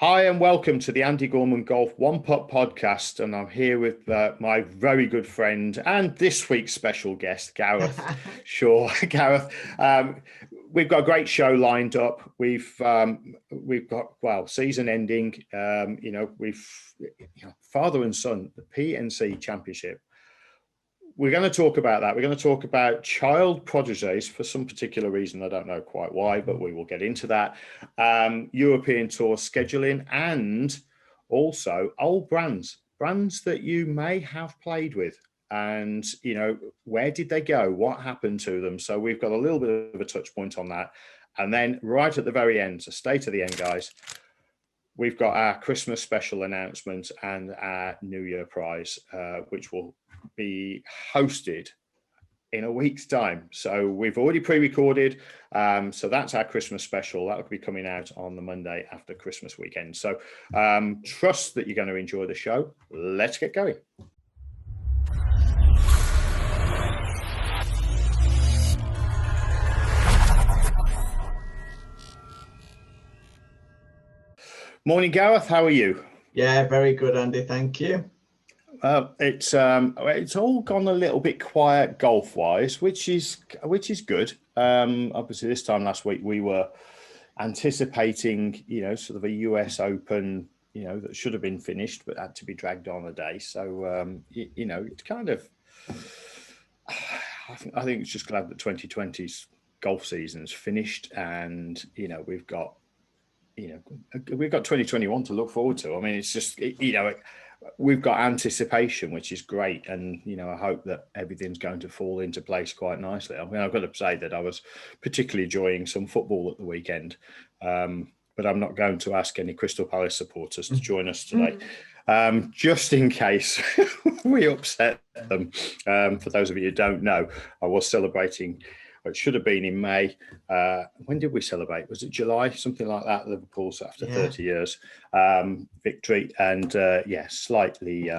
Hi and welcome to the Andy Gorman Golf One Putt podcast, and I'm here with my very good friend and this week's special guest, Gareth Shaw. Gareth, we've got a great show lined up. We've got season ending. Father and son, the PNC Championship. We're going to talk about that. We're going to talk about child prodigies for some particular reason. I don't know quite why, but we will get into that. European Tour scheduling and also old brands that you may have played with. And, where did they go? What happened to them? So we've got a little bit of a touch point on that. And then right at the very end, so stay to the end, guys. We've got our Christmas special announcement and our New Year prize, which will be hosted in a week's time. So we've already pre-recorded. So that's our Christmas special. That will be coming out on the Monday after Christmas weekend. So trust that you're going to enjoy the show. Let's get going. Morning, Gareth. How are you? Yeah, very good, Andy. Thank you. It's all gone a little bit quiet golf-wise, which is good. Obviously, this time last week we were anticipating, sort of a US Open, that should have been finished but had to be dragged on a day. So, it's kind of. I think it's just glad that 2020's golf season's finished, and we've got 2021 to look forward to. I mean, it's just we've got anticipation, which is great, and I hope that everything's going to fall into place quite nicely. I mean, I've got to say that I was particularly enjoying some football at the weekend, but I'm not going to ask any Crystal Palace supporters to join us today, just in case we upset them. For those of you who don't know, I was celebrating. It should have been in May. When did we celebrate? Was it July? Something like that. Liverpool's after 30 years victory, and slightly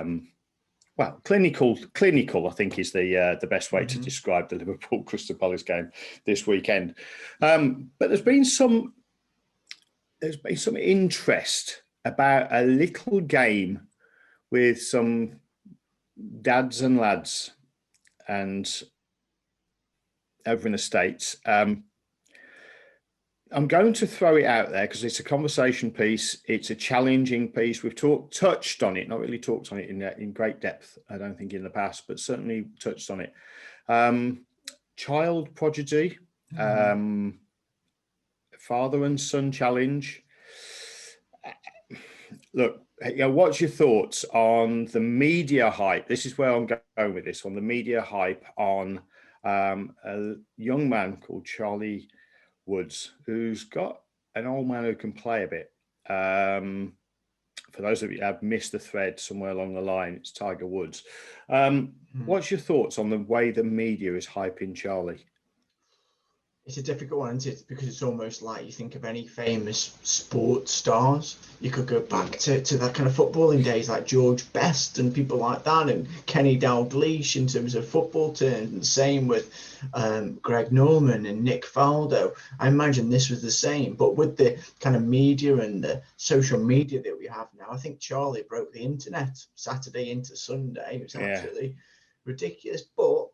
clinical. I think is the best way to describe the Liverpool Crystal Palace game this weekend. But there's been some interest about a little game with some dads and lads and over in the States. I'm going to throw it out there because it's a conversation piece. It's a challenging piece. We've touched on it, not really talked on it in great depth, I don't think, in the past, but certainly touched on it. Child prodigy, father and son challenge. Look, what's your thoughts on the media hype? This is where I'm going with this, on the media hype on a young man called Charlie Woods, who's got an old man who can play a bit. For those of you who have missed the thread somewhere along the line, it's Tiger Woods. What's your thoughts on the way the media is hyping Charlie? It's a difficult one, isn't it? Because it's almost like you think of any famous sports stars. You could go back to that kind of footballing days, like George Best and people like that, and Kenny Dalglish in terms of football terms, and same with Greg Norman and Nick Faldo. I imagine this was the same, but with the kind of media and the social media that we have now, I think Charlie broke the internet Saturday into Sunday. It was absolutely ridiculous, but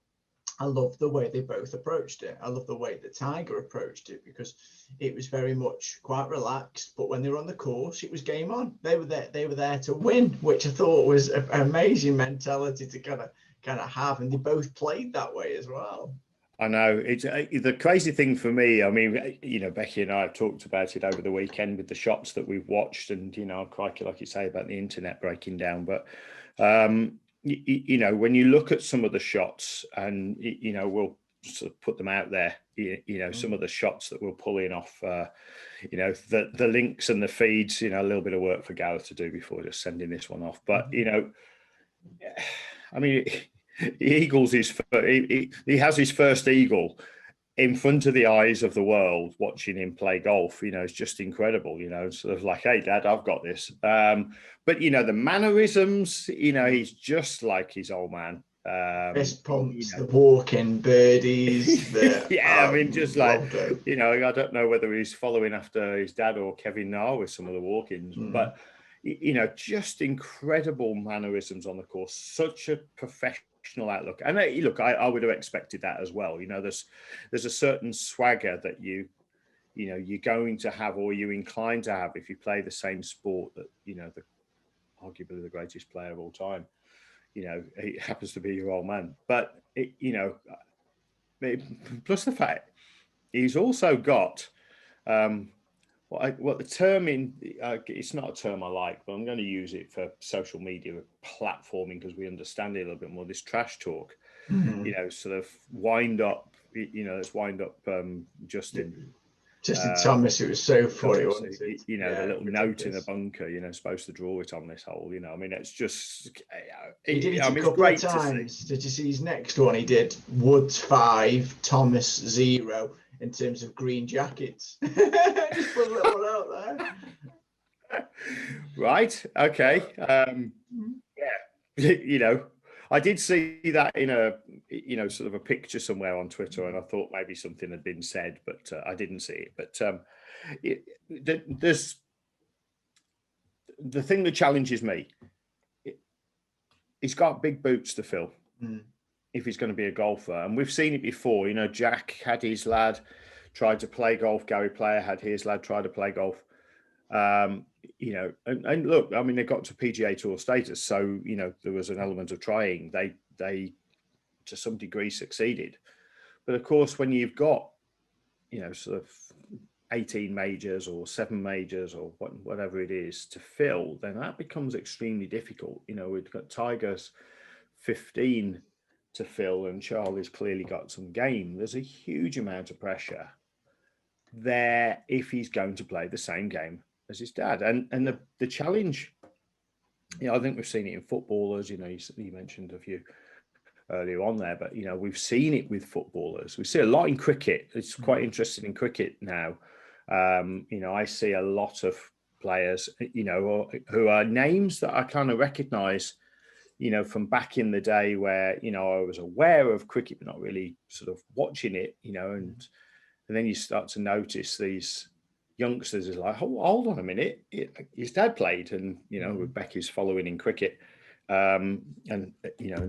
I love the way they both approached it. I love the way that Tiger approached it, because it was very much quite relaxed. But when they were on the course, it was game on. They were there to win, which I thought was an amazing mentality to kind of have. And they both played that way as well. I know. It's the crazy thing for me. I mean, Becky and I have talked about it over the weekend with the shots that we've watched, and crikey, like you say about the internet breaking down, but. When you look at some of the shots, and we'll sort of put them out there, some of the shots that we're pulling off, the links and the feeds, a little bit of work for Gareth to do before just sending this one off. But I mean, the Eagles he has his first eagle in front of the eyes of the world watching him play golf. It's just incredible, sort of like, hey, Dad, I've got this. But, the mannerisms, he's just like his old man. Fist pumps, the walking birdies. Yeah, I mean, just like, loved it. you know, I don't know whether he's following after his dad or Kevin Na with some of the walk-ins, but, you know, just incredible mannerisms on the course, such a professional outlook. And look, I would have expected that as well. You know, there's a certain swagger that you know, you're going to have, or you're inclined to have, if you play the same sport that, you know, arguably the greatest player of all time, you know, he happens to be your old man. But, you know, plus the fact he's also got what the term in, it's not a term I like, but I'm going to use it for social media platforming because we understand it a little bit more, this trash talk, you know, sort of wind up, you know, let's wind up Justin Thomas, it was so funny, wasn't it? You know, the little note in the bunker, you know, supposed to draw it on this hole, you know. I mean, it's just, he did it a couple of times. Did you see his next one? He did Woods 5, Thomas 0 in terms of green jackets. Just put a little one out there. Right. Okay. Yeah. You know, I did see that in a, you know, sort of a picture somewhere on Twitter, and I thought maybe something had been said, but I didn't see it. But there's the thing that challenges me. He's got big boots to fill if he's going to be a golfer, and we've seen it before. You know, Jack had his lad tried to play golf. Gary Player had his lad try to play golf. You know, and look, I mean, they got to PGA Tour status, so you know there was an element of trying. They to some degree succeeded, but of course, when you've got, you know, sort of 18 majors or 7 majors or whatever it is to fill, then that becomes extremely difficult. You know, we've got Tiger's 15 to fill, and Charlie's clearly got some game. There's a huge amount of pressure there if he's going to play the same game as his dad. And the challenge, you know, I think we've seen it in footballers. You know, you mentioned a few earlier on there, but you know, we've seen it with footballers. We see a lot in cricket. It's quite interesting in cricket now. You know, I see a lot of players, you know, who are names that I kind of recognize, you know, from back in the day where, you know, I was aware of cricket, but not really sort of watching it, you know, and then you start to notice these youngsters is like, oh, hold on a minute, his dad played, and you know, Becky's following in cricket, and you know,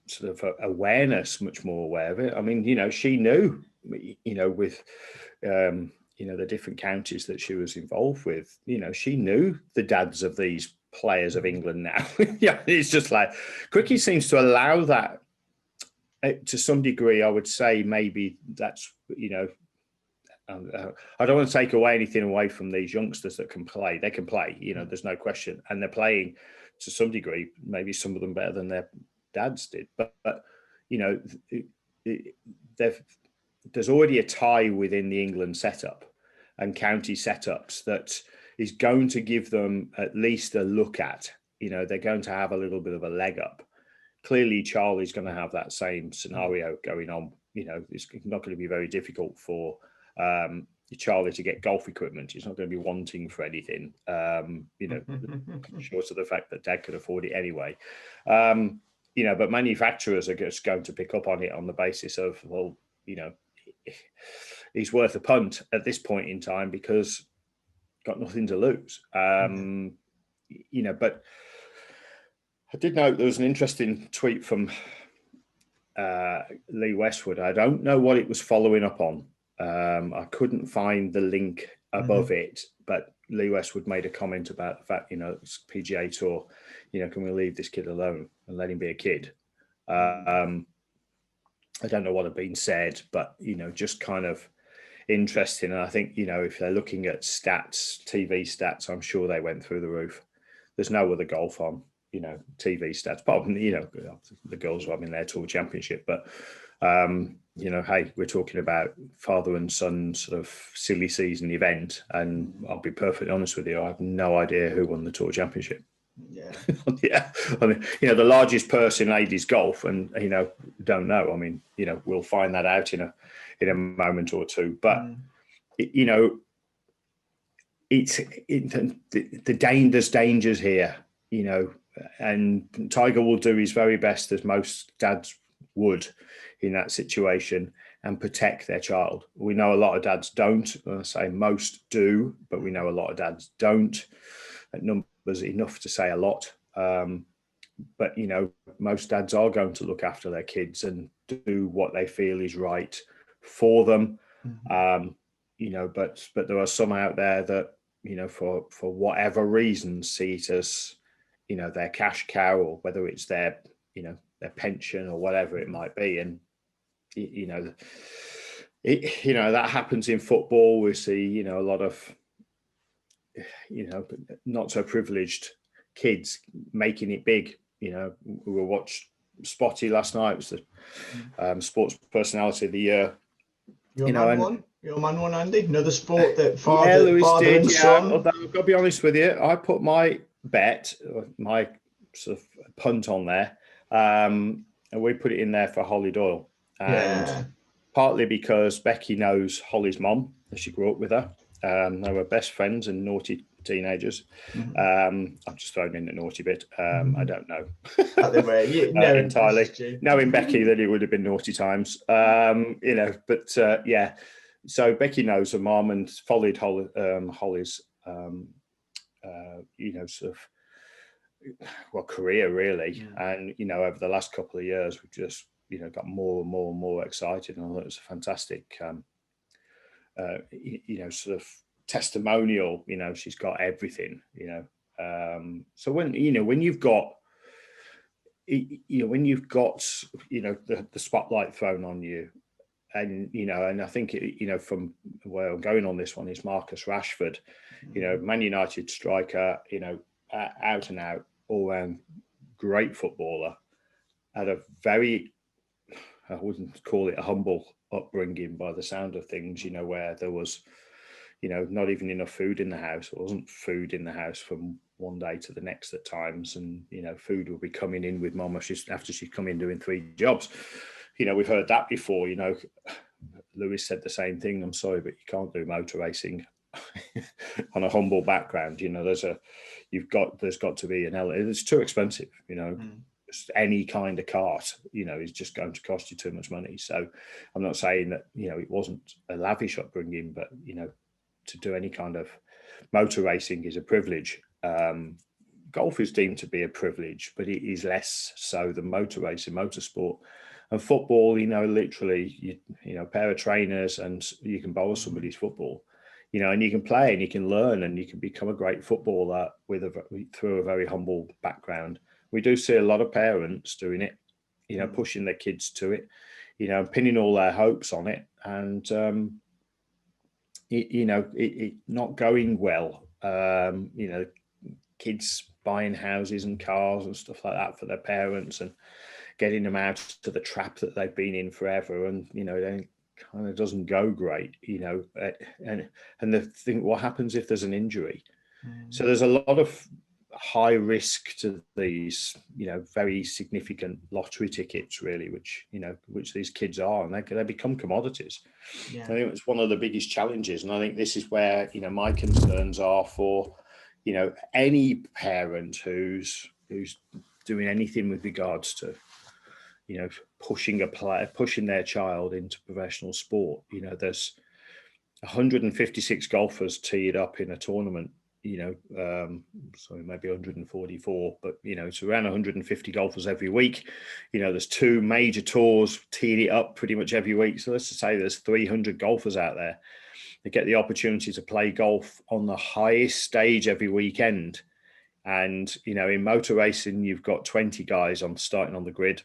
sort of awareness, much more aware of it. I mean, you know, she knew, you know, with you know, the different counties that she was involved with, you know, she knew the dads of these players of England now. Yeah, it's just like cricket seems to allow that to some degree. I would say maybe that's, you know, I don't want to take anything away from these youngsters that can play. They can play, you know, there's no question. And they're playing to some degree, maybe some of them better than their dads did. But you know, there's already a tie within the England setup and county setups that is going to give them at least a look at. You know, they're going to have a little bit of a leg up. Clearly, Charlie's going to have that same scenario going on. You know, it's not going to be very difficult for Charlie to get golf equipment. He's not going to be wanting for anything, you know, short of the fact that dad could afford it anyway. You know, but manufacturers are just going to pick up on it on the basis of, well, you know, he's worth a punt at this point in time because got nothing to lose. You know, but I did note there was an interesting tweet from Lee Westwood. I don't know what it was following up on. I couldn't find the link above it, but Lee Westwood made a comment about the fact, you know, it's PGA Tour, you know, can we leave this kid alone and let him be a kid? I don't know what had been said, but, you know, just kind of interesting. And I think, you know, if they're looking at stats, TV stats, I'm sure they went through the roof. There's no other golf on, you know, TV stats, apart from, you know, the girls were having their tour championship, but you know, hey, we're talking about father and son sort of silly season event, and I'll be perfectly honest with you, I have no idea who won the tour championship. Yeah. Yeah. I mean, you know, the largest purse in ladies golf, and you know, don't know. I mean, you know, we'll find that out in a moment or two. But you know, there's dangers here. You know, and Tiger will do his very best, as most dads would in that situation, and protect their child. We know a lot of dads don't. I say most do, but we know a lot of dads don't. That number's enough to say a lot. But, you know, most dads are going to look after their kids and do what they feel is right for them. You know, but there are some out there that, you know, for whatever reason, see it as, you know, their cash cow, or whether it's their, you know, their pension or whatever it might be. And, you know, that happens in football. We see, you know, a lot of, you know, not so privileged kids making it big. You know, we watched Spotty last night. It was the Sports Personality of the Year. Your man won, Andy. Another sport that father did, and son. Although I've got to be honest with you, I put my bet, my sort of punt on there, and we put it in there for Holly Doyle. And partly because Becky knows Holly's mom, as she grew up with her. They were best friends and naughty teenagers. I'm just throwing in the naughty bit. I don't know entirely. Knowing Becky, that it would have been naughty times. You know, but yeah. So Becky knows her mom and followed Holly's, you know, sort of career really. And you know, over the last couple of years, we've just, you know, got more and more and more excited. And I thought it was a fantastic, you know, sort of testimonial. You know, she's got everything. You know, so when you've got, you know, the spotlight thrown on you, and you know, and I think you know, from where I'm going on this one is Marcus Rashford. You know, Man United striker. You know, out and out, all round great footballer. Had a very, I wouldn't call it a humble upbringing by the sound of things, you know, where there was, you know, not even enough food in the house. There wasn't food in the house from one day to the next at times. And, you know, food will be coming in with mum after she's come in doing 3 jobs. You know, we've heard that before. You know, Lewis said the same thing. I'm sorry, but you can't do motor racing on a humble background. You know, there's got to be an element. It's too expensive, you know. Any kind of cart, you know, is just going to cost you too much money. So I'm not saying that, you know, it wasn't a lavish upbringing, but, you know, to do any kind of motor racing is a privilege. Golf is deemed to be a privilege, but it is less so than motor racing, motorsport. And football, you know, literally, you know, a pair of trainers and you can bowl somebody's football, you know, and you can play and you can learn and you can become a great footballer through a very humble background. We do see a lot of parents doing it, you know, pushing their kids to it, you know, pinning all their hopes on it, and you know, it not going well. You know, kids buying houses and cars and stuff like that for their parents and getting them out to the trap that they've been in forever, and you know, then kind of doesn't go great, you know, and the thing, what happens if there's an injury? So there's a lot of high risk to these, you know, very significant lottery tickets, really, which these kids are, and they become commodities. I think it's one of the biggest challenges, and I think this is where, you know, my concerns are for, you know, any parent who's doing anything with regards to, you know, pushing their child into professional sport. You know, there's 156 golfers teed up in a tournament, you know, sorry, maybe 144, but, you know, it's around 150 golfers every week. You know, there's 2 major tours teed it up pretty much every week. So let's just say there's 300 golfers out there that get the opportunity to play golf on the highest stage every weekend. And, you know, in motor racing, you've got 20 guys starting on the grid,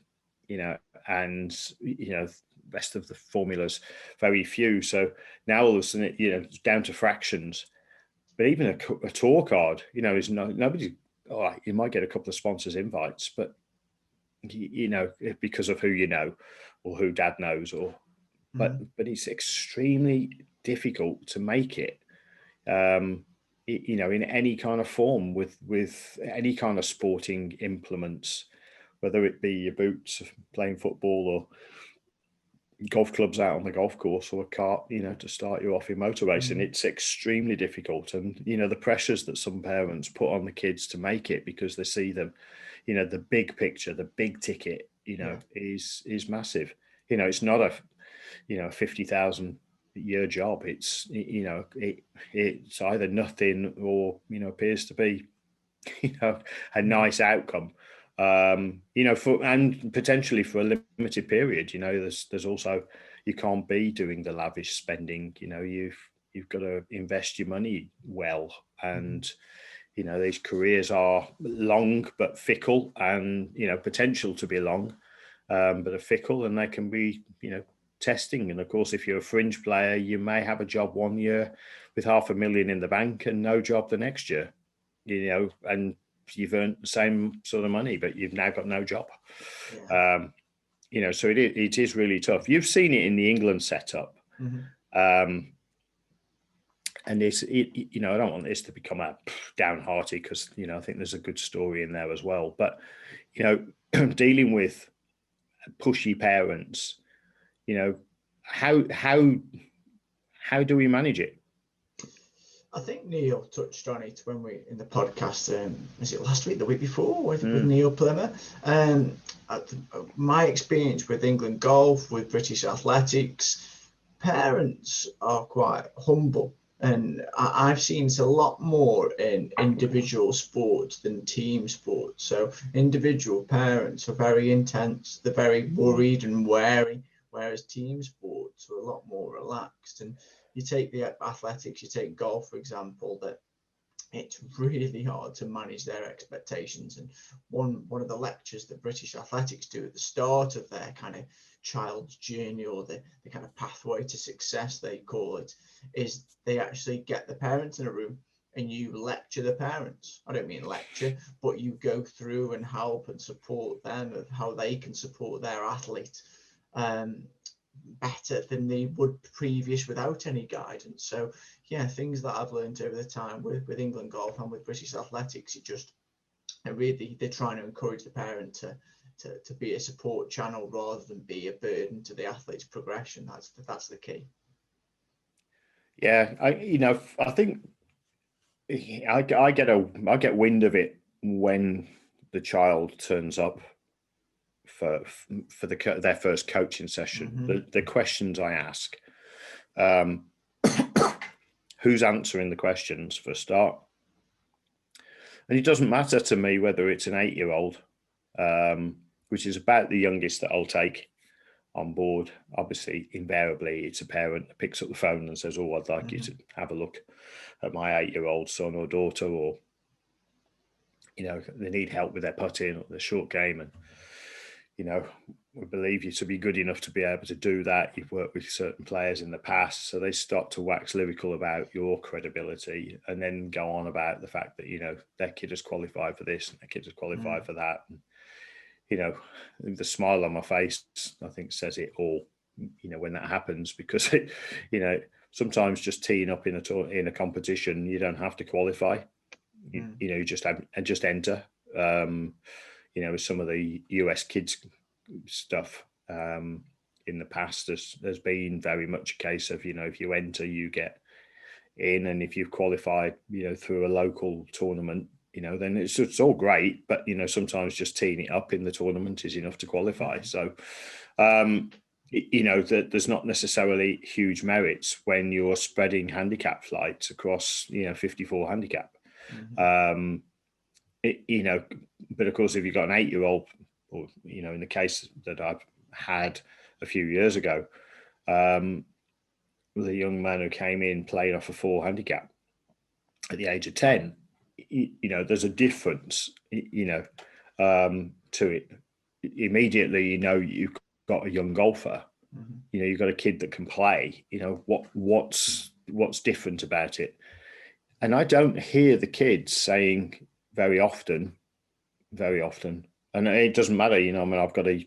you know, and, you know, rest of the formulas, very few. So now all of a sudden, you know, it's down to fractions. But even a tour card, you know, is nobody. Oh, you might get a couple of sponsors invites, but you know, because of who you know or who dad knows, or but it's extremely difficult to make it. You know, in any kind of form with any kind of sporting implements, whether it be your boots playing football or golf clubs out on the golf course or a cart, to start you off in motor racing. It's extremely difficult. And, the pressures that some parents put on the kids to make it because they see them, the big picture, the big ticket, is massive. It's not a, 50,000 year job. It's, it's either nothing or, appears to be, a nice outcome. And potentially for a limited period. There's also, you can't be doing the lavish spending. You've got to invest your money well, and these careers are long but fickle, and potential to be long, but are fickle, and they can be testing. And of course, if you're a fringe player, you may have a job one year with $500,000 in the bank and no job the next year. And you've earned the same sort of money, but you've now got no job. So it is really tough. You've seen it in the England setup. And I don't want this to become a downhearted, because, I think there's a good story in there as well. But, dealing with pushy parents, how do we manage it? I think Neil touched on it when we in the podcast. Was it last week, the week before, with Neil Plummer? My experience with England golf, with British athletics, parents are quite humble, and I've seen it's a lot more in individual sports than team sports. So individual parents are very intense; they're very worried and wary, whereas team sports are a lot more relaxed. And you take the athletics, you take golf, for example, that it's really hard to manage their expectations. And one of the lectures that British athletics do at the start of their kind of child's journey, or the kind of pathway to success, they call it, is they actually get the parents in a room and you lecture the parents. I don't mean lecture, but you go through and help and support them of how they can support their athlete better than they would previous without any guidance. So things that I've learned over the time with England golf and with British athletics, they're trying to encourage the parent to be a support channel rather than be a burden to the athlete's progression. That's the key. I think I get wind of it when the child turns up for their first coaching session. The questions I ask, who's answering the questions for a start? And it doesn't matter to me whether it's an 8-year-old, which is about the youngest that I'll take on board. Obviously, invariably, it's a parent that picks up the phone and says, "Oh, I'd like you to have a look at my 8-year-old son or daughter," or they need help with their putting or their short game, and we believe you to be good enough to be able to do that. You've worked with certain players in the past, so they start to wax lyrical about your credibility, and then go on about the fact that their kid has qualified for this and their kid has qualified for that. And the smile on my face, I think, says it all. When that happens, because sometimes just teeing up in a competition, you don't have to qualify. You just enter. With some of the US kids stuff in the past, there's been very much a case of if you enter, you get in, and if you've qualified through a local tournament, then it's all great, but sometimes just teeing it up in the tournament is enough to qualify. So that there's not necessarily huge merits when you're spreading handicap flights across 54 handicap. But of course, if you've got an 8-year-old, or in the case that I've had a few years ago, with a young man who came in playing off a 4 handicap at the age of 10, there's a difference, to it. Immediately, you've got a young golfer, you've got a kid that can play. What's different about it? And I don't hear the kids saying very often, and it doesn't matter. I've got a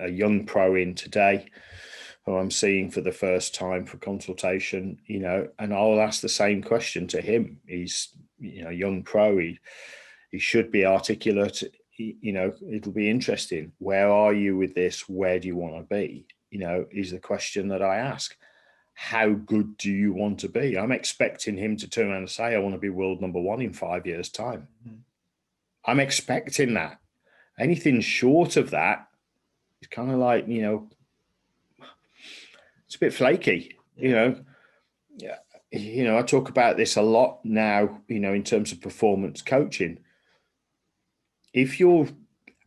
young pro in today who I'm seeing for the first time for consultation, and I'll ask the same question to him. He's, young pro. He should be articulate. It'll be interesting. Where are you with this? Where do you want to be? is the question that I ask. How good do you want to be? I'm expecting him to turn around and say, I want to be world number one in 5 years' time. I'm expecting that. Anything short of that is kind of like, it's a bit flaky, Yeah. I talk about this a lot now, in terms of performance coaching. If you're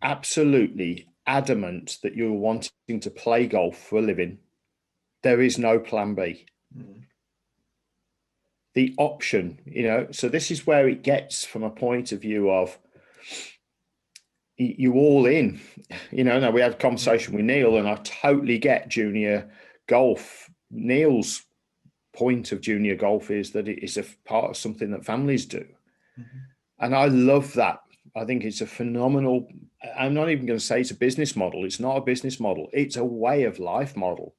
absolutely adamant that you're wanting to play golf for a living, there is no plan B. The option, so this is where it gets from a point of view of you all in, now we had a conversation with Neil, and I totally get junior golf. Neil's point of junior golf is that it is a part of something that families do. And I love that. I think it's a phenomenal, I'm not even going to say it's a business model. It's not a business model. It's a way of life model.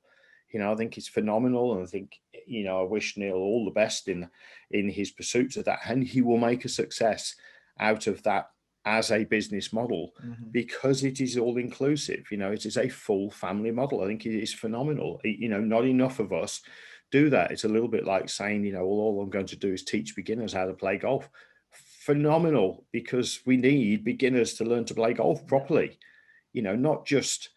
I think it's phenomenal. And I think, I wish Neil all the best in his pursuits of that. And he will make a success out of that as a business model, because it is all inclusive. It is a full family model. I think it is phenomenal. Not enough of us do that. It's a little bit like saying, all I'm going to do is teach beginners how to play golf. Phenomenal, because we need beginners to learn to play golf properly, not just,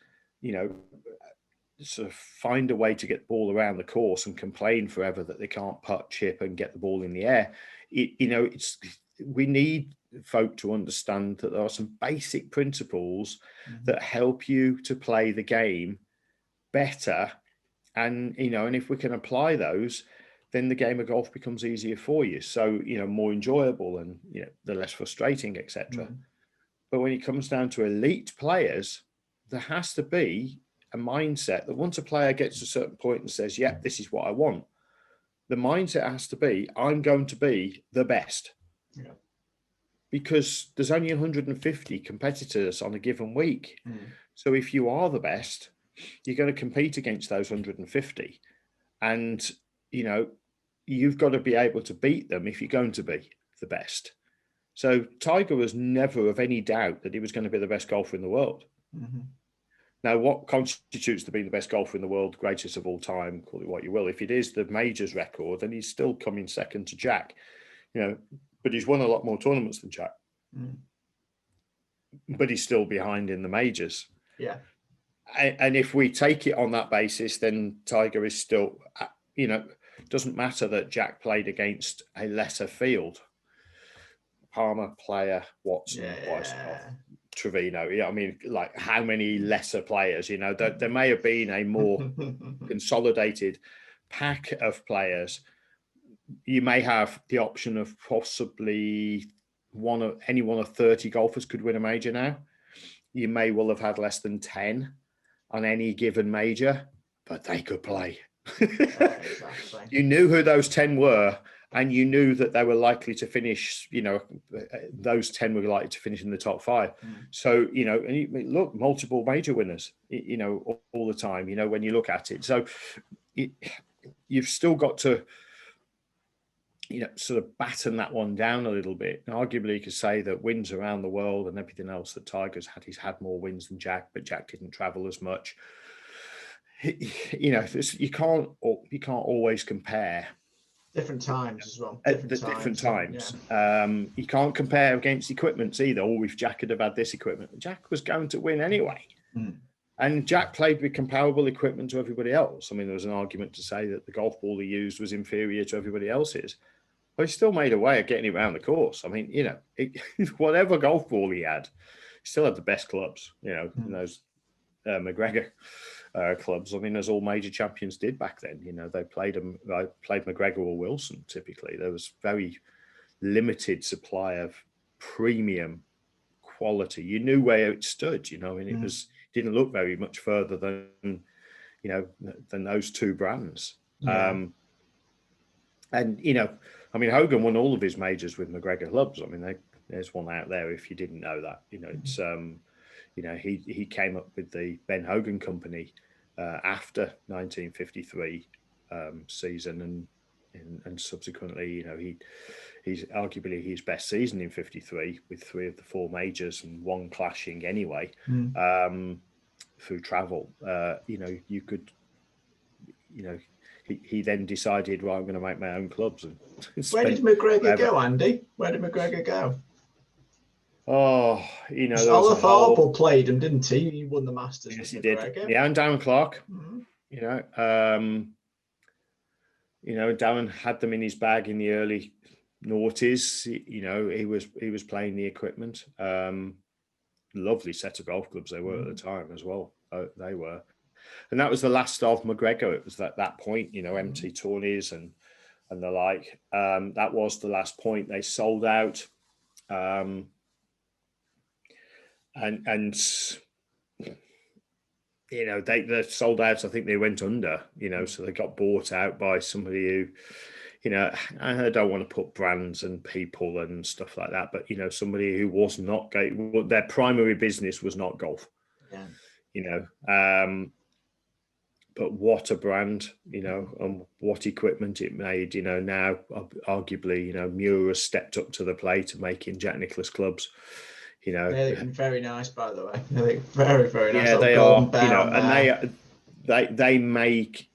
sort of find a way to get the ball around the course and complain forever that they can't putt, chip and get the ball in the air. We need folk to understand that there are some basic principles that help you to play the game better. And, and if we can apply those, then the game of golf becomes easier for you. So, more enjoyable and, the less frustrating, etc. But when it comes down to elite players, there has to be a mindset that once a player gets to a certain point and says, yeah, this is what I want, the mindset has to be, I'm going to be the best. Yeah. Because there's only 150 competitors on a given week. So if you are the best, you're going to compete against those 150. And, you've got to be able to beat them if you're going to be the best. So Tiger was never of any doubt that he was going to be the best golfer in the world. Now, what constitutes to be the best golfer in the world, greatest of all time, call it what you will, if it is the majors record, then he's still coming second to Jack, but he's won a lot more tournaments than Jack. But he's still behind in the majors. Yeah. And if we take it on that basis, then Tiger is still, doesn't matter that Jack played against a lesser field. Palmer, Player, Watson, Weisskopf, Trevino. Yeah, I mean, like how many lesser players? There may have been a more consolidated pack of players. You may have the option of possibly any one of 30 golfers could win a major now. You may well have had less than 10 on any given major, but they could play. Exactly. You knew who those 10 were, and you knew that they were likely to finish, those 10 were likely to finish in the top 5. So, and look, multiple major winners, all the time, when you look at it. So you've still got to, sort of batten that one down a little bit. And arguably, you could say that wins around the world and everything else that Tiger's had, he's had more wins than Jack, but Jack didn't travel as much. You can't always compare. Different times as well. Different times. Yeah. You can't compare against equipments either. Oh, if Jack had have had this equipment, Jack was going to win anyway. And Jack played with comparable equipment to everybody else. I mean, there was an argument to say that the golf ball he used was inferior to everybody else's. But he still made a way of getting it around the course. I mean, whatever golf ball he had, he still had the best clubs, in those McGregor clubs. I mean, as all major champions did back then, they played McGregor or Wilson typically. There was very limited supply of premium quality. You knew where it stood, and it didn't look very much further than those two brands. Yeah. I mean, Hogan won all of his majors with McGregor clubs. I mean, there's one out there if you didn't know that. It's he came up with the Ben Hogan Company after 1953 season, and subsequently, he's arguably his best season in 53 with 3 of the 4 majors and 1 clashing anyway. through travel. You could, he then decided, well, I'm going to make my own clubs. And where did McGregor go, Andy? Where did McGregor go? Oh, there was Oliver Harple played him, didn't he? He won the Masters. Yes, with he McGregor. did. Yeah, and Darren Clark. Mm-hmm. Darren had them in his bag in the early noughties. He was playing the equipment. Lovely set of golf clubs they were at the time as well. They were, and that was the last of McGregor. It was that point, empty tourneys and the like. That was the last point. They sold out, and they sold out. I think they went under. So they got bought out by somebody who. I don't want to put brands and people and stuff like that, but somebody who was not their primary business was not golf. Yeah. But what a brand, and what equipment it made. Now arguably, Muir has stepped up to the plate of making Jack Nicklaus clubs. They're very nice, by the way. They're very, very nice. Yeah, they are. And they make.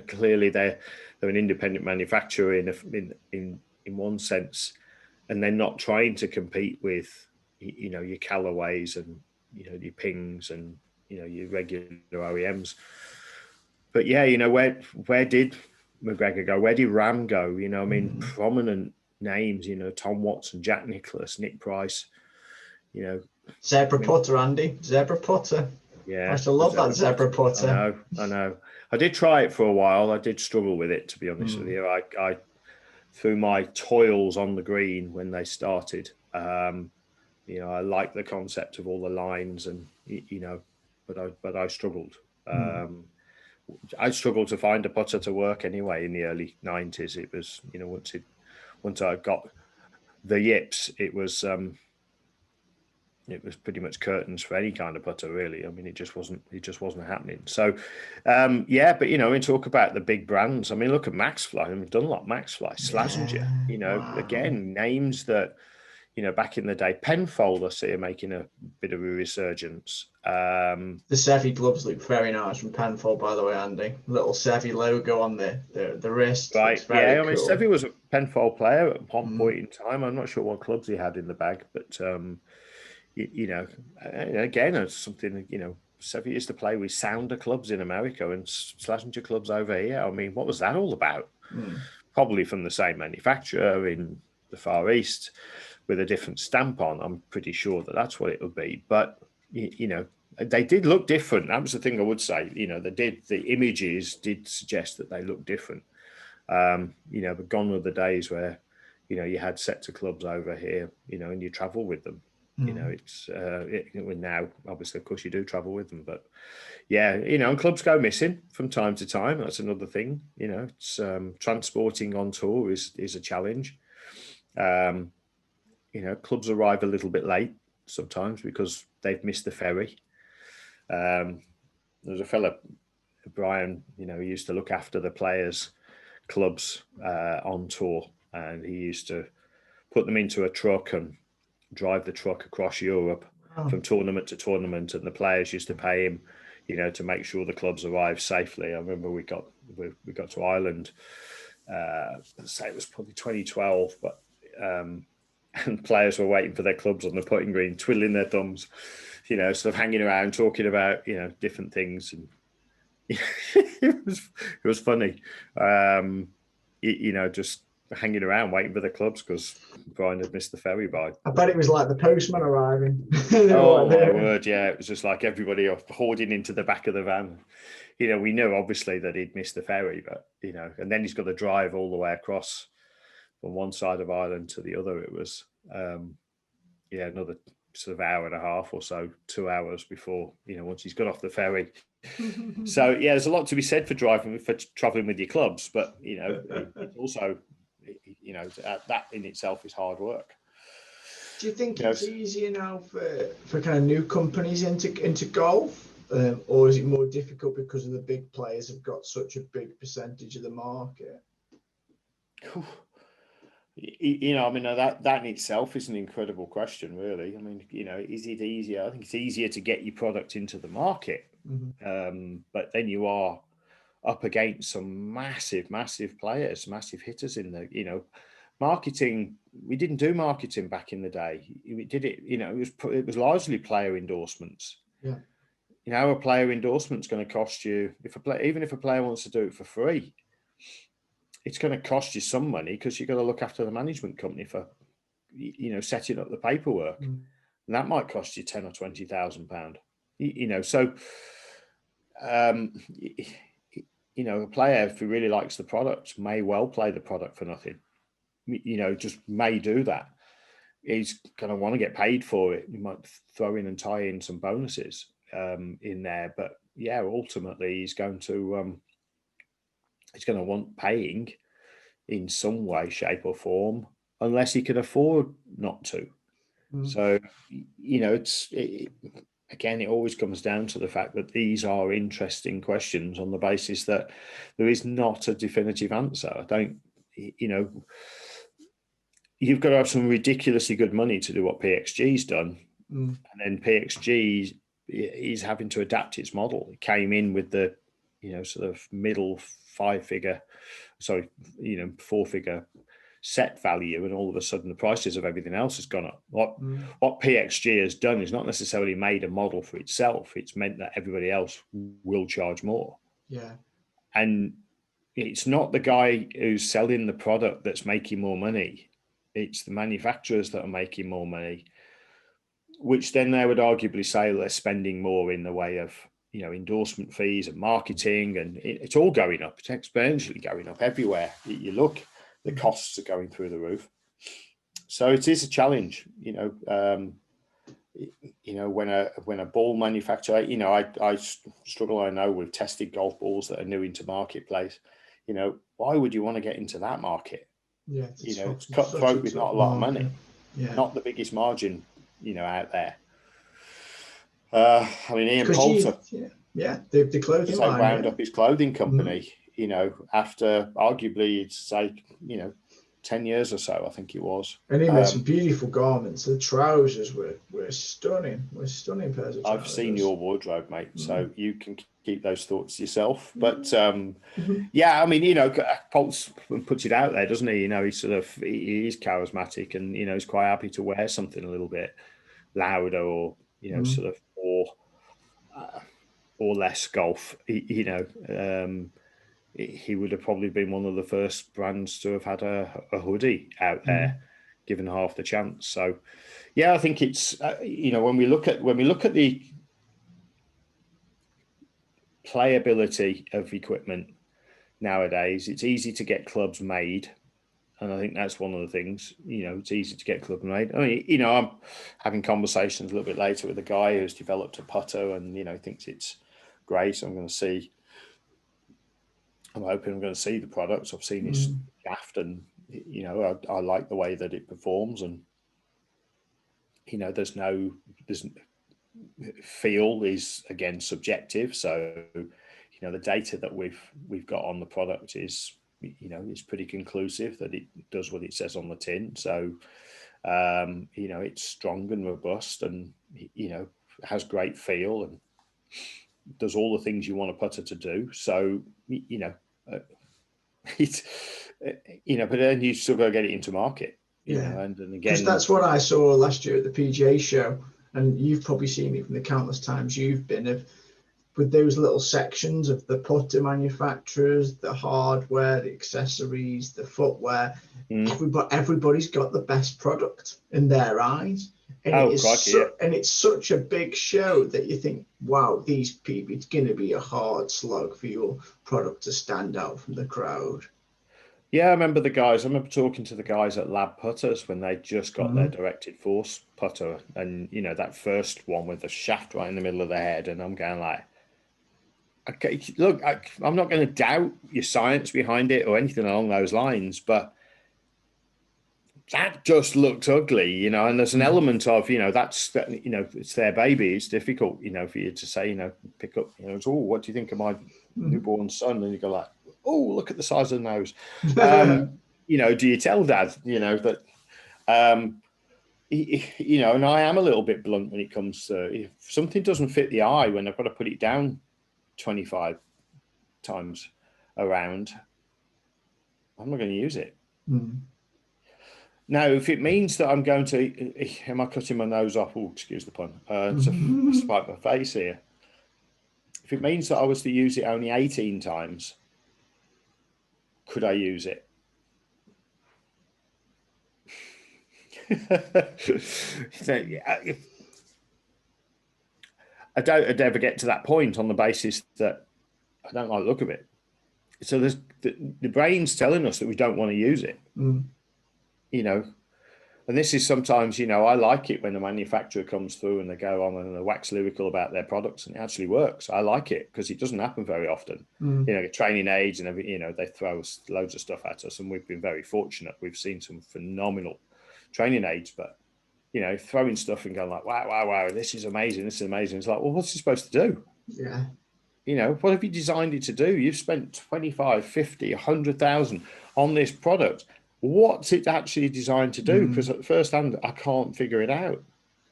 Clearly they're an independent manufacturer in one sense, and they're not trying to compete with your Callaways and your Pings and your regular OEMs. But yeah, where did McGregor go? Where did Ram go? Prominent names. Tom Watson, Jack Nicklaus, Nick Price. Zebra putter, Andy. Zebra putter. Yeah, I still love that zebra putter. I know. I did try it for a while. I did struggle with it, to be honest with you. I through my toils on the green when they started. I like the concept of all the lines, and but I struggled. I struggled to find a putter to work anyway in the early 90s. It was once I got the yips, it was pretty much curtains for any kind of putter, really. I mean, it just wasn't happening. So, but we talk about the big brands. I mean, look at Maxfly. I mean, Dunlop, Maxfly, Slazenger. Wow. Again, names that back in the day. Penfold, I see, are making a bit of a resurgence. The Sevi gloves look very nice from Penfold, by the way, Andy. Little Sevi logo on the wrist. Right. Yeah, cool. I mean, Sevi was a Penfold player at one point in time. I'm not sure what clubs he had in the bag, but again, it's something, Sevi used to play with Sounder clubs in America and Slazenger clubs over here. I mean, what was that all about? Probably from the same manufacturer in the Far East with a different stamp on. I'm pretty sure that's what it would be. But, they did look different. That was the thing I would say. The images did suggest that they looked different. But gone were the days where, you had sets of clubs over here, and you travel with them. It's now, obviously, of course, you do travel with them, but yeah, and clubs go missing from time to time. That's another thing. It's transporting on tour is a challenge. Clubs arrive a little bit late sometimes because they've missed the ferry. There's a fella, Brian, he used to look after the players' clubs on tour, and he used to put them into a truck and drive the truck across Europe from tournament to tournament, and the players used to pay him, to make sure the clubs arrived safely. I remember we got to Ireland, let's say it was probably 2012, but and players were waiting for their clubs on the putting green, twiddling their thumbs, sort of hanging around, talking about different things, and it was funny, just hanging around waiting for the clubs because Brian had missed the ferry by. I bet it was like the postman arriving. Oh my word, yeah. It was just like everybody hoarding into the back of the van. We knew obviously that he'd missed the ferry, but and then he's got to drive all the way across from one side of Ireland to the other. It was another sort of hour and a half or so, 2 hours before, once he's got off the ferry. So yeah, there's a lot to be said for traveling with your clubs, but it's also that in itself is hard work. Do you think it's easier now for kind of new companies into golf, or is it more difficult because of the big players have got such a big percentage of the market? You know, I mean, that in itself is an incredible question, really. I mean, you know, is it easier? I think it's easier to get your product into the market, but then you are up against some massive, massive players, massive hitters in the, you know, marketing. We didn't do marketing back in the day. We did it, you know, it was largely player endorsements. Yeah. You know, a player endorsement's going to cost you, even if a player wants to do it for free, it's going to cost you some money because you've got to look after the management company for, you know, setting up the paperwork, and that might cost you £10,000 or £20,000. You know, so you know, a player, if he really likes the product, may well play the product for nothing. You know, just may do that. He's going to want to get paid for it. You might throw in and tie in some bonuses in there, but yeah, ultimately he's going to want paying in some way, shape, or form, unless he can afford not to. So, you know, again, it always comes down to the fact that these are interesting questions on the basis that there is not a definitive answer. I don't, you know, you've got to have some ridiculously good money to do what PXG's done. And then PXG is having to adapt its model. It came in with the, you know, sort of middle four-figure set value, and all of a sudden the prices of everything else has gone up. What PXG has done is not necessarily made a model for itself. It's meant that everybody else will charge more. Yeah. And it's not the guy who's selling the product that's making more money. It's the manufacturers that are making more money, which then they would arguably say they're spending more in the way of, you know, endorsement fees and marketing, and it's all going up. It's exponentially going up everywhere you look. The costs are going through the roof. So it is a challenge, you know. When a ball manufacturer, you know, I struggle, I know, with tested golf balls that are new into marketplace. You know, why would you want to get into that market? Yeah, you know, it's cutthroat with not a lot of money. Yeah. Not the biggest margin, you know, out there. I mean, Ian Poulter, the clothing line, wound up his clothing company, you know, after arguably, it's say, you know, 10 years or so, I think it was. And he made some beautiful garments. The trousers were stunning. Stunning pairs of trousers. I've seen your wardrobe, mate, so you can keep those thoughts yourself. But yeah, I mean, you know, Pulse puts it out there, doesn't he? You know, he's he's charismatic, and, you know, he's quite happy to wear something a little bit louder, or, you know, sort of or less golf. You know, he would have probably been one of the first brands to have had a hoodie out there, given half the chance. So, yeah, I think it's you know, when we look at the playability of equipment nowadays, it's easy to get clubs made. And I think that's one of the things, you know, it's easy to get clubs made. I mean, you know, I'm having conversations a little bit later with a guy who's developed a putter, and, you know, thinks it's great. So I'm hoping I'm going to see the products. I've seen his shaft, and, you know, I like the way that it performs. And, you know, there's feel is, again, subjective. So, you know, the data that we've got on the product is, you know, it's pretty conclusive that it does what it says on the tin. So, you know, it's strong and robust, and, you know, has great feel, and does all the things you want a putter to do. So, you know, it's, you know, but then you still got to get it into market. You know, and again, because that's what I saw last year at the PGA Show, and you've probably seen it from the countless times you've been with those little sections of the putter manufacturers, the hardware, the accessories, the footwear. Everybody's got the best product in their eyes. And, and it's such a big show that you think, wow, these people, it's going to be a hard slog for your product to stand out from the crowd. Yeah, I remember talking to the guys at Lab Putters when they just got their directed force putter, and, you know, that first one with the shaft right in the middle of the head, and I'm going like, okay, look, I'm not going to doubt your science behind it or anything along those lines, but that just looked ugly, you know. And there's an element of, you know, you know, it's their baby. It's difficult, you know, for you to say, you know, pick up, you know, oh, what do you think of my newborn son? And you go like, oh, look at the size of the nose. you know, do you tell dad, you know, that, you know, and I am a little bit blunt when it comes to, if something doesn't fit the eye when I've got to put it down 25 times around, I'm not going to use it. Now, if it means that I'm going to, am I cutting my nose off? Oh, excuse the pun. To spite my face here. If it means that I was to use it only 18 times, could I use it? I'd ever get to that point on the basis that I don't like the look of it. So there's the brain's telling us that we don't want to use it, you know. And this is sometimes, you know, I like it when a manufacturer comes through and they go on and they wax lyrical about their products and it actually works. I like it because it doesn't happen very often. You know, training aids and everything, you know, they throw us loads of stuff at us and we've been very fortunate. We've seen some phenomenal training aids, but, you know, throwing stuff and going like, wow, this is amazing. This is amazing. It's like, well, what's it supposed to do? Yeah. You know, what have you designed it to do? You've spent 25, 50, 100,000 on this product. What's it actually designed to do? Because at first hand, I can't figure it out.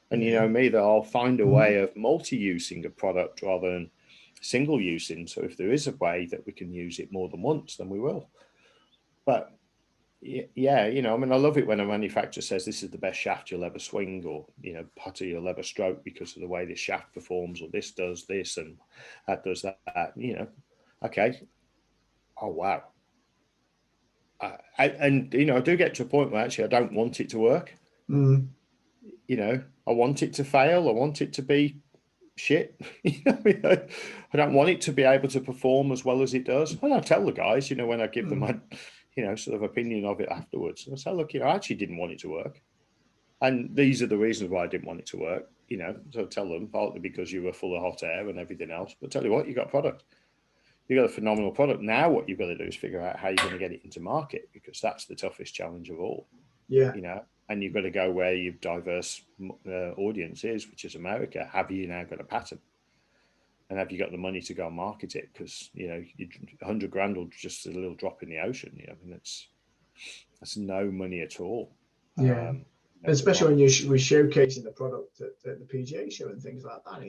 And you know me, that I'll find a way of multi-using a product rather than single using. So if there is a way that we can use it more than once, then we will. But yeah, you know, I mean, I love it when a manufacturer says this is the best shaft you'll ever swing, or, you know, putter you'll ever stroke because of the way this shaft performs, or this does this and that does that, you know. Okay. Oh, wow. And, you know, I do get to a point where actually I don't want it to work. You know, I want it to fail. I want it to be shit. You know, I don't want it to be able to perform as well as it does. And I tell the guys, you know, when I give them my, you know, sort of opinion of it afterwards, I say, look, you know, I actually didn't want it to work. And these are the reasons why I didn't want it to work, you know. So tell them, partly because you were full of hot air and everything else. But tell you what, you got a product. You got a phenomenal product. Now what you've got to do is figure out how you're going to get it into market, because that's the toughest challenge of all. Yeah. You know, and you've got to go where your diverse audience is, which is America. Have you now got a patent? And have you got the money to go and market it? Because, you know, 100 grand will just a little drop in the ocean. You know, I mean, that's no money at all. Yeah. Especially when we're showcasing the product at the PGA Show and things like that.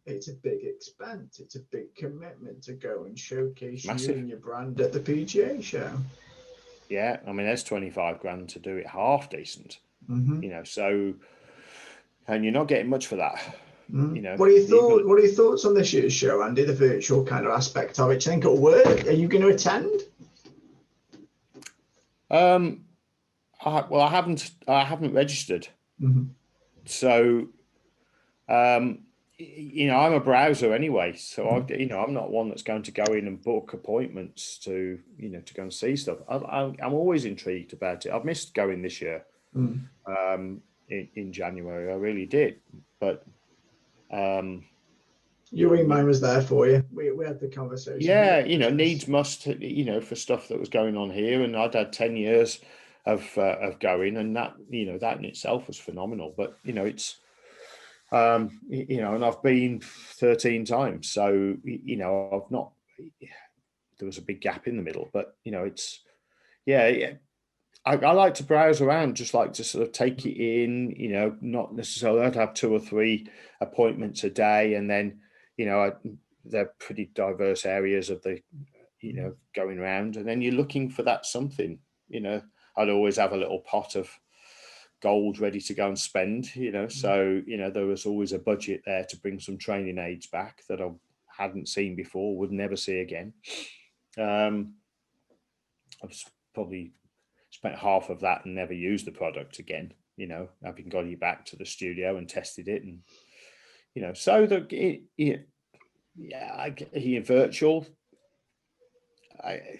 It's a big expense. It's a big commitment to go and showcase you and your brand at the PGA Show. Yeah, I mean, there's 25 grand to do it half decent. You know, so, and you're not getting much for that. You know, what are your thoughts on this year's show, Andy? The virtual kind of aspect of it. Do you think it'll work? Are you going to attend? Well, I haven't registered. So, you know, I'm a browser anyway, so you know, I'm not one that's going to go in and book appointments to, you know, to go and see stuff. I'm always intrigued about it. I've missed going this year, in January. I really did, but mine was there for you. We had the conversation. Yeah, you know, needs must, you know, for stuff that was going on here, and I'd had 10 years of going, and that, you know, that in itself was phenomenal. But you know, it's you know, and I've been 13 times, so you know, I've not. There was a big gap in the middle, but you know, it's yeah. I like to browse around, just like to sort of take it in, you know, not necessarily. I'd have 2 or 3 appointments a day, and then, you know, they're pretty diverse areas of the, you know, going around, and then you're looking for that something, you know. I'd always have a little pot of gold ready to go and spend, you know. So, you know, there was always a budget there to bring some training aids back that I hadn't seen before, would never see again. I've probably spent half of that and never used the product again, you know, having got it back to the studio and tested it. And, you know, so virtual, I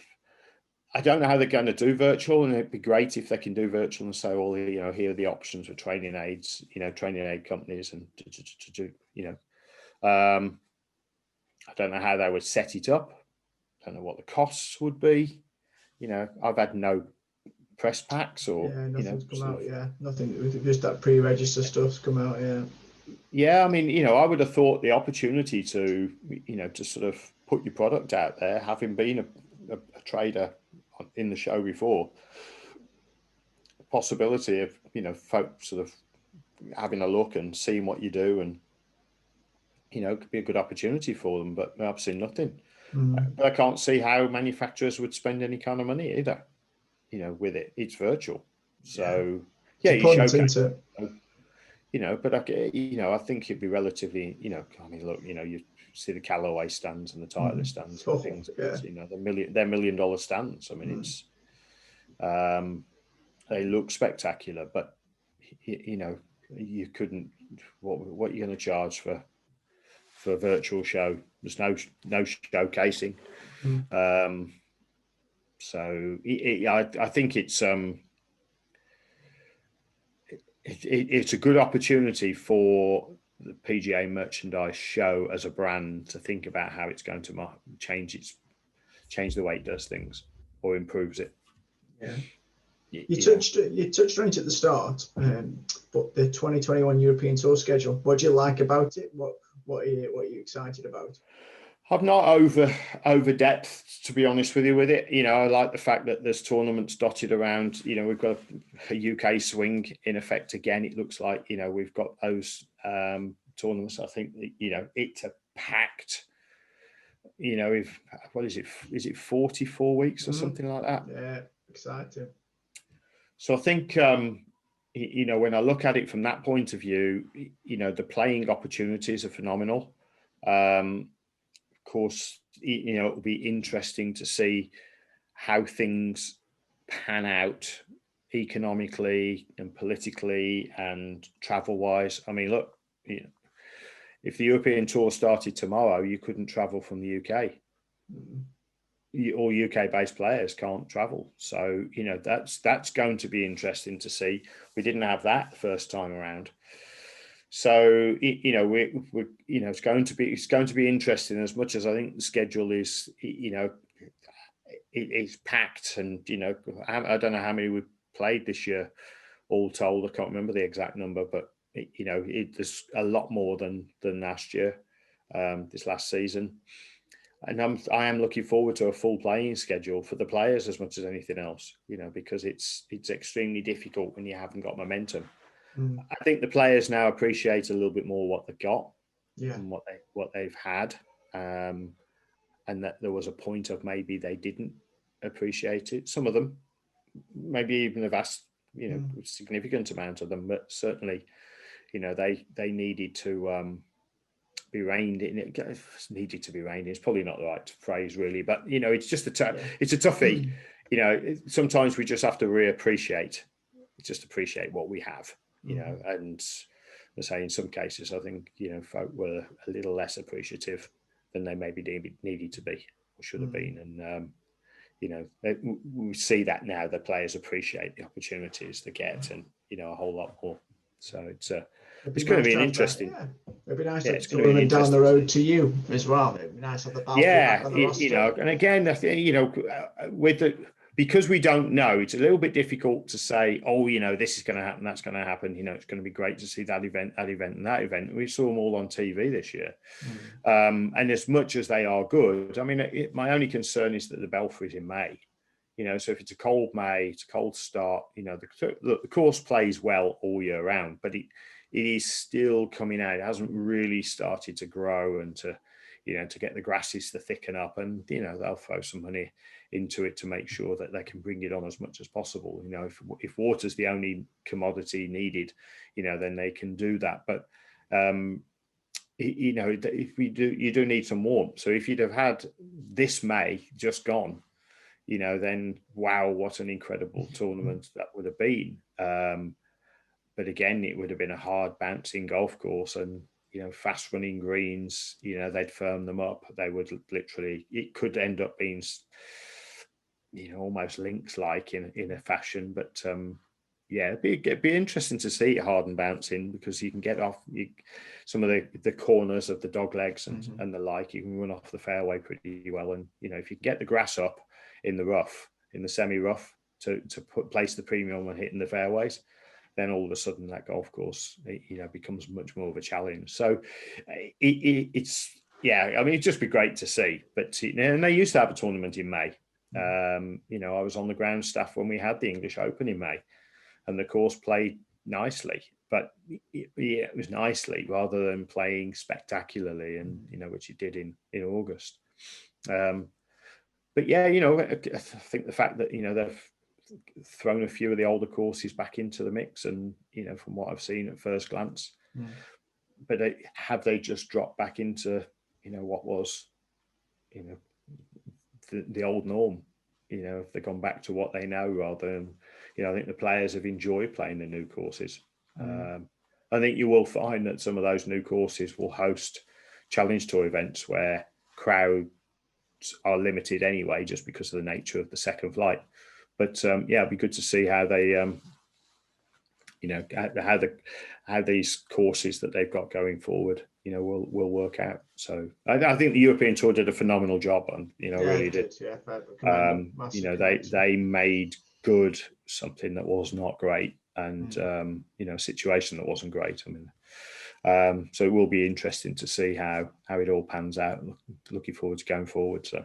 don't know how they're going to do virtual, and it'd be great if they can do virtual and say, well, you know, here are the options for training aids, you know, training aid companies, and to do, you know, I don't know how they would set it up. I don't know what the costs would be. You know, I've had no press packs or nothing's come out. Nothing. Just that pre-register stuff's come out. Yeah, I mean, you know, I would have thought the opportunity to, you know, to sort of put your product out there, having been a trader in the show before, possibility of, folks sort of having a look and seeing what you do, and it could be a good opportunity for them, but absolutely nothing. But I can't see how manufacturers would spend any kind of money either, with it. It's virtual. So you showcase, but I think it'd be relatively, look, you see the Callaway stands and the Titleist stands and things. They're $1 million stands. I mean, it's, they look spectacular, but you couldn't, what you're going to charge for a virtual show? There's no showcasing. So I think it's a good opportunity for the PGA merchandise show as a brand to think about how it's going to change the way it does things or improves it. You touched on it at the start, but the 2021 European Tour schedule. What do you like about it? What are you excited about? I'm not over depth, to be honest with you, with it. I like the fact that there's tournaments dotted around. We've got a UK swing in effect again. It looks like, we've got those tournaments. I think, it's a packed, what is it 44 weeks or something like that? Yeah, exciting. So I think, when I look at it from that point of view, the playing opportunities are phenomenal. Of course, it'll be interesting to see how things pan out economically and politically and travel-wise. I mean, look, if the European Tour started tomorrow, you couldn't travel from the UK. All UK-based players can't travel. So, that's going to be interesting to see. We didn't have that the first time around. So it's going to be interesting, as much as I think the schedule is it's packed, and I don't know how many we've played this year all told. I can't remember the exact number, but there's a lot more than last year, this last season, and I am looking forward to a full playing schedule for the players as much as anything else, because it's extremely difficult when you haven't got momentum. I think the players now appreciate a little bit more what they've got and what they've had, and that there was a point of maybe they didn't appreciate it. Some of them, maybe even a vast, significant amount of them, but certainly, they needed to be reined in. It needed to be reined in. It's probably not the right phrase, really, but it's just it's a toughie. Sometimes we just have to appreciate what we have. And I say in some cases, I think, folk were a little less appreciative than they maybe needed to be or should have been. And, we see that now, the players appreciate the opportunities they get, and, a whole lot more. So it's going to be an interesting. It'd be nice to tournament down the road to you as well. It'd be nice to have the Belfry back on the roster. And again, I think, because we don't know, it's a little bit difficult to say, this is going to happen, that's going to happen. It's going to be great to see that event, and that event. We saw them all on TV this year. And as much as they are good, I mean, my only concern is that the Belfry's in May. So if it's a cold May, it's a cold start, the course plays well all year round, but it is still coming out. It hasn't really started to grow and to get the grasses to thicken up, and, they'll throw some money into it to make sure that they can bring it on as much as possible. If water's the only commodity needed, then they can do that. But, if you do need some warmth. So if you'd have had this May just gone, then wow, what an incredible tournament that would have been. But again, it would have been a hard bouncing golf course, and, fast running greens, they'd firm them up. They would literally, it could end up being, almost links-like in a fashion. But it'd be interesting to see it hard and bouncing, because you can get off some of the corners of the dog legs and the like. You can run off the fairway pretty well, and if you can get the grass up in the rough, in the semi-rough, to place the premium on hitting the fairways, then all of a sudden that golf course, becomes much more of a challenge. So it'd just be great to see. But and they used to have a tournament in May. I was on the ground staff when we had the English Open in May. and the course played nicely, but it was nicely rather than playing spectacularly, and which it did in August. But yeah, I think the fact that they've thrown a few of the older courses back into the mix, and from what I've seen at first glance, but have they just dropped back into what was the old norm? If they've gone back to what they know rather than I think the players have enjoyed playing the new courses. I think you will find that some of those new courses will host Challenge Tour events where crowds are limited anyway, just because of the nature of the second flight. But yeah, it'd be good to see how they how these courses that they've got going forward will work out. So I think the European Tour did a phenomenal job on really did. They made good something that was not great, and a situation that wasn't great. I mean, so it will be interesting to see how it all pans out. Looking forward to going forward. So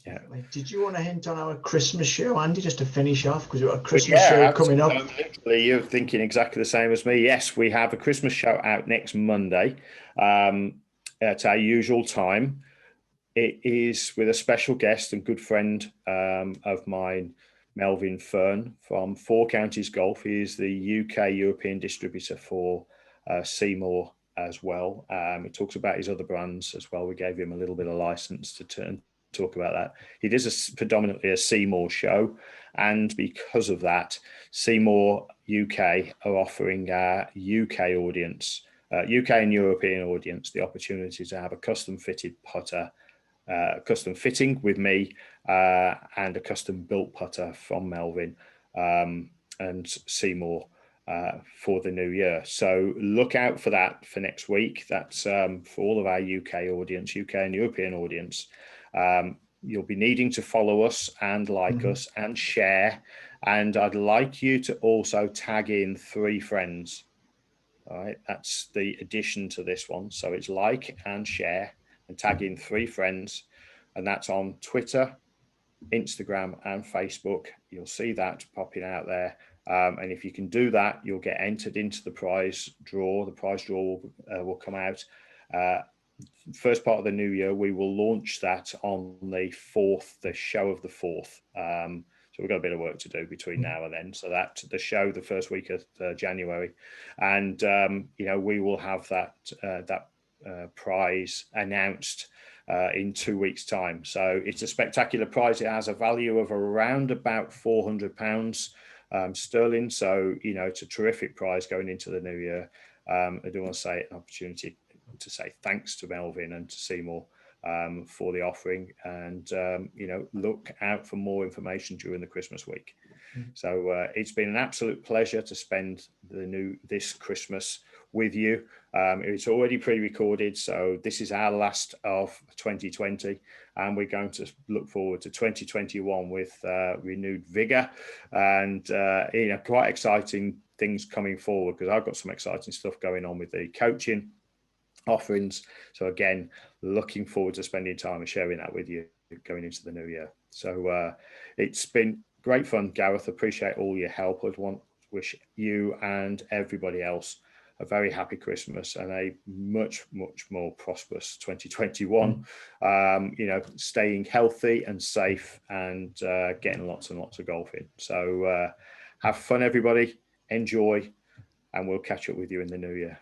yeah. Did you want to hint on our Christmas show, Andy, just to finish off, because we've got a Christmas show coming up? Literally, you're thinking exactly the same as me. Yes, we have a Christmas show out next Monday at our usual time. It is with a special guest and good friend of mine, Melvin Fern from Four Counties Golf. He is the UK European distributor for Seymour as well. He talks about his other brands as well. We gave him a little bit of license to talk about that. It is predominantly a Seymour show, and because of that, Seymour UK are offering our UK audience, UK and European audience, the opportunity to have a custom fitted putter, custom fitting with me, and a custom built putter from Melvin and Seymour for the new year. So look out for that for next week. That's for all of our UK audience, UK and European audience. You'll be needing to follow us and like us and share. And I'd like you to also tag in 3 friends. All right, that's the addition to this one. So it's like and share and tag in 3 friends. And that's on Twitter, Instagram and Facebook. You'll see that popping out there. And if you can do that, you'll get entered into the prize draw. The prize draw will come out first part of the new year. We will launch that on the 4th, the show of the 4th. So we've got a bit of work to do between now and then. So that the show, the first week of January, and we will have that prize announced in 2 weeks' time. So it's a spectacular prize. It has a value of around about £400 sterling. So it's a terrific prize going into the new year. I do want to say an opportunity to say thanks to Melvin and to Seymour for the offering, and look out for more information during the Christmas week. So it's been an absolute pleasure to spend this Christmas with you. It's already pre-recorded, so this is our last of 2020, and we're going to look forward to 2021 with renewed vigor and quite exciting things coming forward, because I've got some exciting stuff going on with the coaching offerings. So again, looking forward to spending time and sharing that with you going into the new year. So it's been great fun, Gareth. Appreciate all your help. I'd want to wish you and everybody else a very happy Christmas and a much, much more prosperous 2021. Staying healthy and safe, and getting lots and lots of golf in. So have fun, everybody. Enjoy, and we'll catch up with you in the new year.